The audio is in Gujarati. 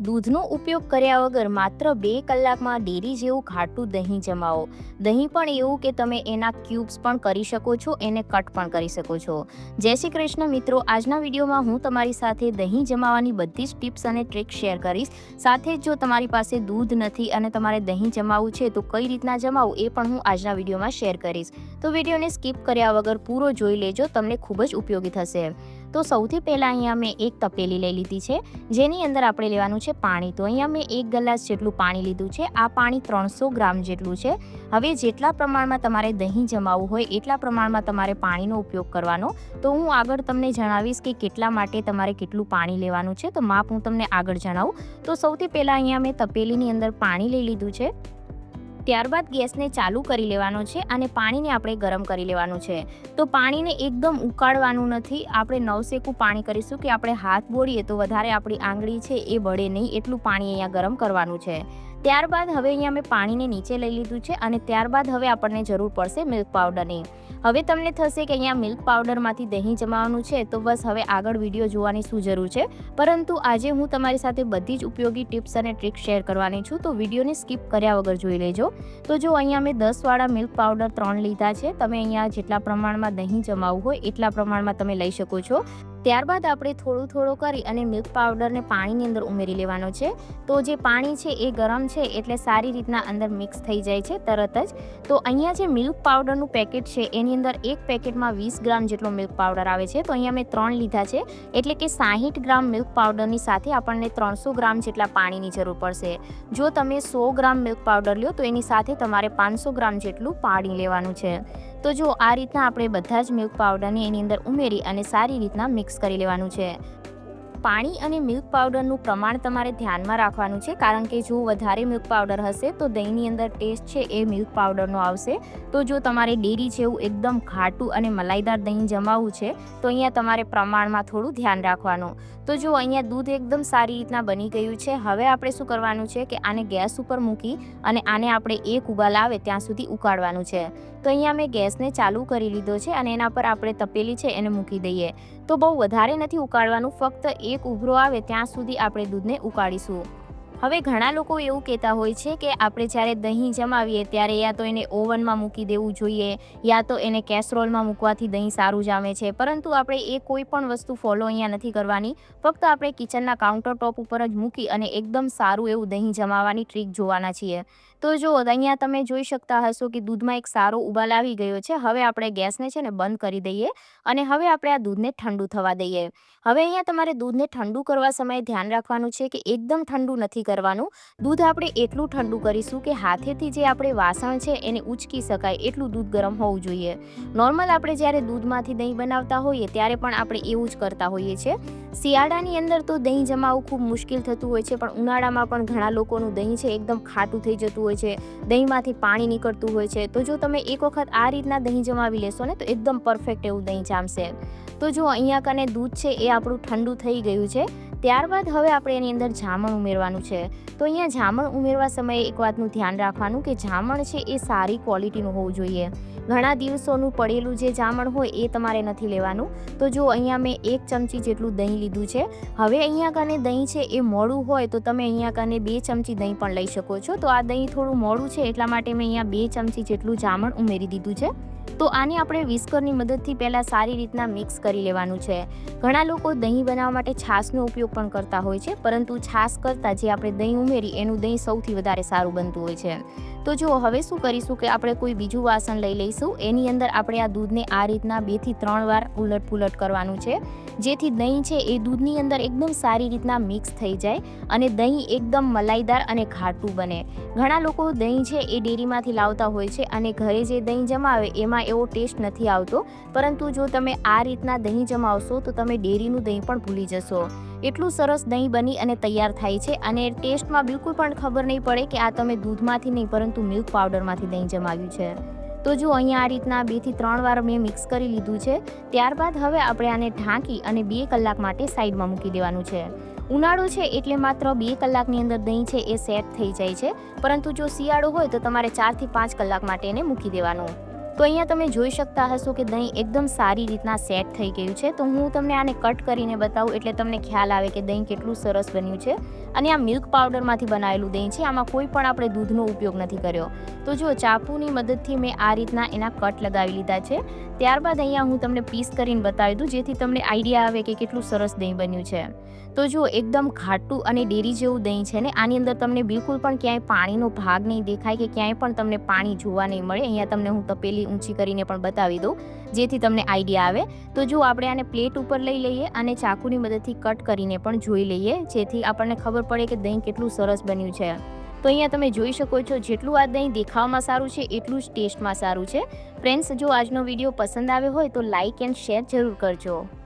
દૂધનો ઉપયોગ કર્યા વગર માત્ર 2 કલાકમાં ડેરી જેવું ઘાટું દહીં જમાવો. દહીં પણ એવું કે તમે એના ક્યુબ્સ પણ કરી શકો છો, એને કટ પણ કરી શકો છો. જય શ્રી કૃષ્ણ મિત્રો, આજના વિડીયોમાં હું તમારી સાથે દહીં જમાવવાની બધી જ ટિપ્સ અને ટ્રિક્સ શેર કરીશ. સાથે જ જો તમારી પાસે દૂધ નથી અને તમારે દહીં જમાવવું છે તો કઈ રીતના જમાવવું એ પણ હું આજના વિડીયોમાં શેર કરીશ. તો વિડીયોને સ્કીપ કર્યા વગર પૂરો જોઈ લેજો, તમને ખૂબ જ ઉપયોગી થશે. તો સૌથી પહેલાં અહીંયા મેં એક તપેલી લઈ લીધી છે, જેની અંદર આપણે લેવાનું છે પાણી. તો અહીંયા મેં 1 ગ્લાસ જેટલું પાણી લીધું છે. આ પાણી 300 ગ્રામ જેટલું છે. હવે જેટલા પ્રમાણમાં તમારે દહીં જમાવવું હોય એટલા પ્રમાણમાં તમારે પાણીનો ઉપયોગ કરવાનો. તો હું આગળ તમને જણાવીશ કે કેટલા માટે તમારે કેટલું પાણી લેવાનું છે, તો માપ હું તમને આગળ જણાવું. તો સૌથી પહેલાં અહીંયા મેં તપેલીની અંદર પાણી લઈ લીધું છે. ત્યારબાદ ગેસને ચાલુ કરી લેવાનો છે અને પાણીને આપણે ગરમ કરી લેવાનું છે. તો પાણીને એકદમ ઉકાળવાનું નથી, આપણે નવશેકું પાણી કરીશું કે આપણે હાથ બોળીએ તો વધારે આપણી આંગળી છે એ બળે નહીં, એટલું પાણી અહીંયા ગરમ કરવાનું છે. ત્યારબાદ હવે અહીંયા મેં પાણીને નીચે લઈ લીધું છે અને ત્યારબાદ હવે આપણને જરૂર પડશે મિલ્ક પાવડરની. હવે તમને થશે કે અહીંયા મિલ્ક પાવડરમાંથી દહીં જમાવવાનું છે, તો બસ હવે આગળ વિડીયો જોવાની શું જરૂર છે. પરંતુ આજે હું તમારી સાથે બધી જ ઉપયોગી ટિપ્સ અને ટ્રિક્સ શેર કરવાની છું, તો વિડીયોને સ્કીપ કર્યા વગર જોઈ લેજો. તો જો અહીંયા મેં 10 વાળા મિલ્ક પાવડર 3 લીધા છે. તમે અહીંયા જેટલા પ્રમાણમાં દહીં જમાવવું હોય એટલા પ્રમાણમાં તમે લઈ શકો છો. ત્યારબાદ આપણે થોડું કરી અને મિલ્ક પાવડરને પાણીની અંદર ઉમેરી લેવાનો છે. તો જે પાણી છે એ ગરમ છે એટલે સારી રીતના અંદર મિક્સ થઈ જાય છે તરત જ. તો અહીંયા જે મિલ્ક પાવડરનું પેકેટ છે એની અંદર એક પેકેટમાં 20 ગ્રામ જેટલો મિલ્ક પાવડર આવે છે. તો અહીંયા મેં 3 લીધા છે, એટલે કે 60 ગ્રામ મિલ્ક પાવડરની સાથે આપણને 300 ગ્રામ જેટલા પાણીની જરૂર પડશે. જો તમે 100 ગ્રામ મિલ્ક પાવડર લો તો એની સાથે તમારે 500 ગ્રામ જેટલું પાણી લેવાનું છે. તો જો આ રીતના આપણે બધા જ મિલ્ક પાવડરને એની અંદર ઉમેરી અને સારી રીતના મિક્સ કરી લેવાનું છે. પાણી અને મિલ્ક પાવડરનું પ્રમાણ તમારે ધ્યાનમાં રાખવાનું છે, કારણ કે જો વધારે મિલ્ક પાવડર હશે તો દહીંની અંદર ટેસ્ટ છે એ મિલ્ક પાવડરનો આવશે. તો જો તમારે ડેરી જેવું એકદમ ઘાટું અને મલાઈદાર દહીં જમાવવું છે તો અહીંયા તમારે પ્રમાણમાં થોડું ધ્યાન રાખવાનું. તો જો અહીંયા દૂધ એકદમ સારી રીતના બની ગયું છે. હવે આપણે શું કરવાનું છે કે આને ગેસ ઉપર મૂકી અને આને આપણે એક ઉબાલ આવે ત્યાં સુધી ઉકાળવાનું છે. તો અહીંયા મેં ગેસને ચાલુ કરી લીધો છે અને એના પર આપણે તપેલી છે એને મૂકી દઈએ. તો બહુ વધારે નથી ઉકાળવાનું, ફક્ત એક ઉભરો આવે ત્યાં સુધી આપણે દૂધને ઉકાળીશું. હવે ઘણા લોકો એવું કહેતા હોય છે કે આપણે જ્યારે દહીં જમાવીએ ત્યારે યા તો એને ઓવનમાં મૂકી દેવું જોઈએ, યા તો એને કેસરોલમાં મૂકવાથી દહીં સારું જામે છે. પરંતુ આપણે એ કોઈ પણ વસ્તુ ફોલો અહીંયા નથી કરવાની. ફક્ત આપણે કિચનના કાઉન્ટર ટોપ ઉપર જ મૂકી અને એકદમ સારું એવું દહીં જમાવવાની ટ્રીક જોવાના છીએ. તો જો અહીંયા તમે જોઈ શકતા હશો કે દૂધમાં એક સારો ઉબાલ આવી ગયો છે. હવે આપણે ગેસને છે ને બંધ કરી દઈએ અને હવે આપણે આ દૂધને ઠંડુ થવા દઈએ. હવે અહીંયા તમારે દૂધને ઠંડુ કરવા સમયે ધ્યાન રાખવાનું છે કે એકદમ ઠંડુ નથી કરવાનું. દૂધ આપણે એટલું ઠંડુ કરીશું કે હાથેથી જે આપણે વાસણ છે એને ઉચકી શકાય એટલું દૂધ ગરમ હોવું જોઈએ. નોર્મલ આપણે જ્યારે દૂધમાંથી દહીં બનાવતા હોઈએ ત્યારે પણ આપણે એવું જ કરતા હોઈએ છીએ. શિયાળાની અંદર તો દહીં જમાવવું ખૂબ મુશ્કેલ થતું હોય છે, પણ ઉનાળામાં પણ ઘણા લોકોનું દહીં છે એકદમ ખાટું થઈ જતું હોય છે, દહીંમાંથી પાણી નીકળતું હોય છે. તો જો તમે એક વખત આ રીતના દહીં જમાવી લેશો ને તો એકદમ પરફેક્ટ એવું દહીં જામશે. તો જો અહીંયા કને દૂધ છે એ આપણું ઠંડુ થઈ ગયું છે. ત્યારબાદ હવે આપણે એની અંદર જામણ ઉમેરવાનું છે. તો અહીંયા જામણ ઉમેરવા સમયે એક વાતનું ધ્યાન રાખવાનું કે જામણ છે એ સારી ક્વોલિટીનું હોવું જોઈએ. ઘણા દિવસોનું પડેલું જે જામણ હોય એ તમારે નથી લેવાનું. તો જો અહીંયા મેં 1 ચમચી જેટલું દહીં લીધું છે. હવે અહીંયા કને દહીં છે એ મોડું હોય તો તમે અહીંયા કને 2 ચમચી દહીં પણ લઈ શકો છો. તો આ દહીં થોડું મોડું છે એટલા માટે મેં અહીંયા 2 ચમચી જેટલું જામણ ઉમેરી દીધું છે. તો આને આપણે વિસ્કરની મદદથી પહેલાં સારી રીતના મિક્સ કરી લેવાનું છે. ઘણા લોકો દહીં બનાવવા માટે છાશનો ઉપયોગ પણ કરતા હોય છે, પરંતુ છાશ કરતાં જે આપણે દહીં ઉમેરી એનું દહીં સૌથી વધારે સારું બનતું હોય છે. તો જો હવે શું કરીશું કે આપણે કોઈ બીજું વાસણ લઈ લઈશું. એની અંદર આપણે આ દૂધને આ રીતના 2 થી 3 વાર ઉલટ કરવાનું છે, જેથી દહીં છે એ દૂધની અંદર એકદમ સારી રીતના મિક્સ થઈ જાય અને દહીં એકદમ મલાઈદાર અને ઘાટું બને. ઘણા લોકો દહીં છે એ ડેરીમાંથી લાવતા હોય છે અને ઘરે જે દહીં જમાવે એમાં એવો ટેસ્ટ નથી આવતો. પરંતુ જો તમે આ રીતના દહીં જમાવશો તો તમે ડેરીનું દહીં પણ ભૂલી જશો. એટલું સરસ દહીં બની અને તૈયાર થાય છે અને ટેસ્ટમાં બિલકુલ પણ ખબર નહીં પડે કે આ તમે દૂધમાંથી નહીં પરંતુ મિલ્ક પાવડરમાંથી દહીં જમાવ્યું છે. તો જો અહીંયા આ રીતના 2 થી 3 વાર મેં મિક્સ કરી લીધું છે. ત્યારબાદ હવે આપણે આને ઢાંકી અને 2 કલાક માટે સાઈડમાં મૂકી દેવાનું છે. ઉનાળો છે એટલે માત્ર 2 કલાકની અંદર દહીં છે એ સેટ થઈ જાય છે, પરંતુ જો શિયાળો હોય તો તમારે 4 થી 5 કલાક માટે એને મૂકી દેવાનું. તો અહીંયા તમે જોઈ શકતા હશો કે દહીં એકદમ સારી રીતના સેટ થઈ ગયું છે. તો હું તમને આને કટ કરીને બતાવું એટલે તમને ખ્યાલ આવે કે દહીં કેટલું સરસ બન્યું છે. અને આ મિલ્ક પાવડરમાંથી બનાવેલું દહીં છે, આમાં કોઈ પણ આપણે દૂધનો ઉપયોગ નથી કર્યો. તો જો ચાકુની મદદથી મેં આ રીતના એના કટ લગાવી લીધા છે. ત્યારબાદ અહીંયા હું તમને પીસ કરીને બતાવી દઉં જેથી તમને આઈડિયા આવે કે કેટલું સરસ દહીં બન્યું છે. તો જો એકદમ ઘાટું અને ડેરી જેવું દહીં છે ને, આની અંદર તમને બિલકુલ પણ ક્યાંય પાણીનો ભાગ નહીં દેખાય કે ક્યાંય પણ તમને પાણી જોવા નહીં મળે. અહીંયા તમને હું તપેલી ઊંચી કરીને પણ બતાવી દઉં જેથી તમને આઈડિયા આવે. તો જો આપણે આને પ્લેટ ઉપર લઈ લઈએ અને ચાકુની મદદથી કટ કરીને પણ જોઈ લઈએ જેથી આપણને ખબર પડે કે દહીં કેટલું સરસ બન્યું છે. તો અહીંયા તમે જોઈ શકો છો જેટલું આ દહીં દેખાવમાં સારું છે એટલું જ ટેસ્ટમાં સારું છે. ફ્રેન્ડ્સ, જો આજનો વિડીયો પસંદ આવ્યો હોય તો લાઇક એન્ડ શેર જરૂર કરજો.